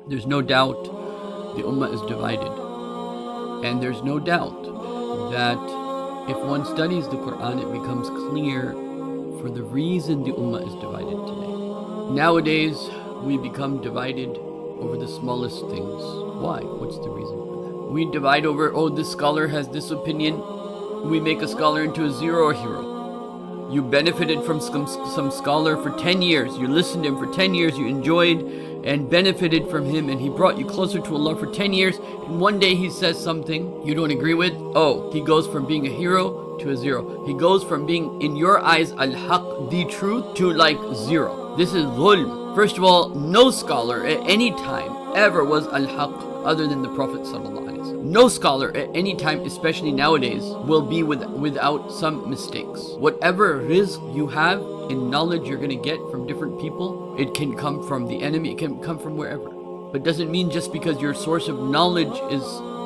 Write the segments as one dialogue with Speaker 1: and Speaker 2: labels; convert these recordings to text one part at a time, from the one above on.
Speaker 1: There's no doubt the Ummah is divided. And there's no doubt that if one studies the Quran, it becomes clear for the reason the Ummah is divided today. Nowadays, we become divided over the smallest things. Why? What's the reason for that? We divide over, oh, this scholar has this opinion. We make a scholar into a zero or hero. You benefited from some scholar for 10 years. You listened to him for 10 years. You enjoyed and benefited from him, and he brought you closer to Allah for 10 years. And one day he says something you don't agree with. Oh, he goes from being a hero to a zero. He goes from being, in your eyes, al-haq, the truth, to like zero. This is dhulm. First of all, no scholar at any time ever was al-haq other than the Prophet ﷺ. No scholar at any time, especially nowadays, will be without some mistakes. Whatever rizq you have in knowledge you're going to get from different people, it can come from the enemy, it can come from wherever. But doesn't mean just because your source of knowledge is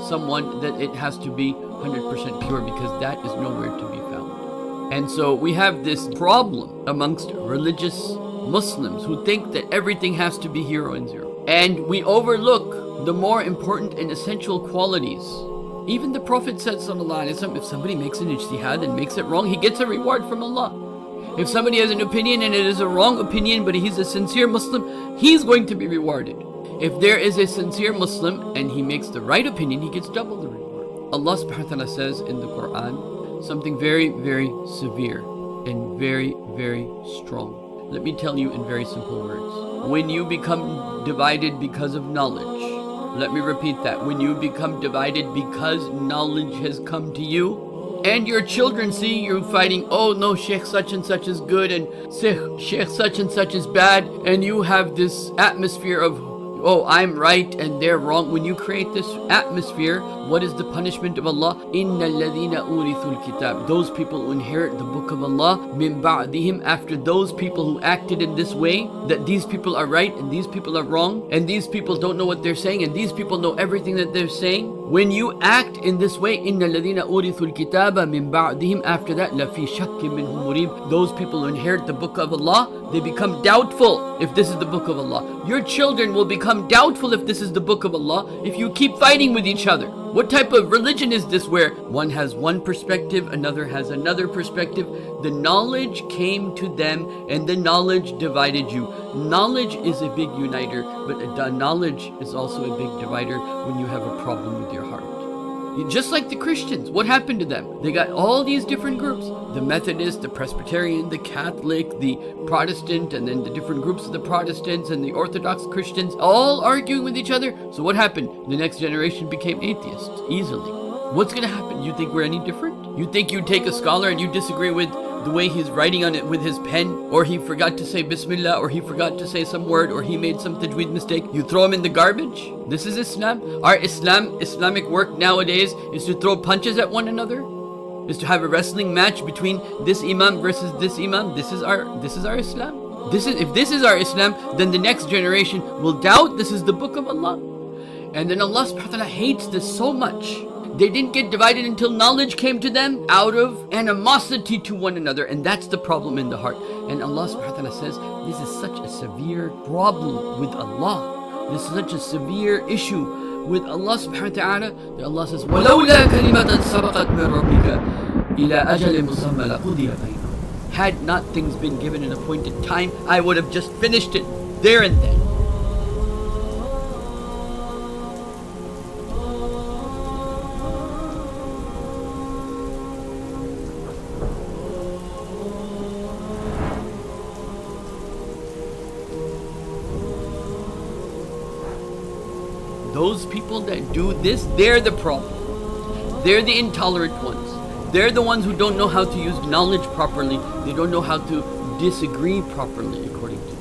Speaker 1: someone that it has to be 100% pure, because that is nowhere to be found. And so we have this problem amongst religious Muslims who think that everything has to be hero and zero. And we overlook the more important and essential qualities. Even the Prophet said, sallallahu alaihi wasallam, if somebody makes an ijtihad and makes it wrong, he gets a reward from Allah. If somebody has an opinion and it is a wrong opinion, but he's a sincere Muslim, he's going to be rewarded. If there is a sincere Muslim and he makes the right opinion, he gets double the reward. Allah subhanahu wa ta'ala says in the Quran something very, very severe and very, very strong. Let me tell you in very simple words. When you become divided because of knowledge, let me repeat that. When you become divided because knowledge has come to you, and your children see you fighting, oh no, sheikh such and such is good and sheikh such and such is bad, and you have this atmosphere of, oh, I'm right and they're wrong. When you create this atmosphere, what is the punishment of Allah? Inna alladhina urithul kitab. Those people who inherit the book of Allah, min ba'dihim, after those people who acted in this way, that these people are right and these people are wrong, and these people don't know what they're saying, and these people know everything that they're saying. When you act in this way, inna alladhina urithul kitaba min ba'dihim, after that, la fi shakkim minhum murib. Those people who inherit the book of Allah, they become doubtful if this is the book of Allah. Your children will become doubtful if this is the book of Allah if you keep fighting with each other. What type of religion is this where one has one perspective, another has another perspective? The knowledge came to them and the knowledge divided you. Knowledge is a big uniter, but knowledge is also a big divider when you have a problem with your heart. Just like the Christians, what happened to them? They got all these different groups. The Methodist, the Presbyterian, the Catholic, the Protestant, and then the different groups of the Protestants and the Orthodox Christians, all arguing with each other. So what happened? The next generation became atheists, easily. What's going to happen? You think we're any different? You think you take a scholar and you disagree with the way he's writing on it with his pen, or he forgot to say Bismillah, or he forgot to say some word, or he made some tajweed mistake, you throw him in the garbage? This is Islam? Our Islamic work nowadays is to throw punches at one another? Is to have a wrestling match between this Imam versus this Imam? This is our Islam? If this is our Islam, then the next generation will doubt this is the book of Allah. And then Allah subhanahu wa ta'ala hates this so much. They didn't get divided until knowledge came to them out of animosity to one another, and that's the problem in the heart. And Allah subhanahu wa ta'ala says this is such a severe problem with Allah. This is such a severe issue with Allah subhanahu wa ta'ala that Allah says, وَلَوْلَا كَلِمَةً سَبَقَتْ مِنْ رَبِّكَ إِلَىٰ أَجَلٍ مُسَمَّى لَقُضِيَ بَيْنَهُمْ. Had not things been given an appointed time, I would have just finished it there and then. Those people that do this, they're the problem. They're the intolerant ones. They're the ones who don't know how to use knowledge properly. They don't know how to disagree properly, according to them.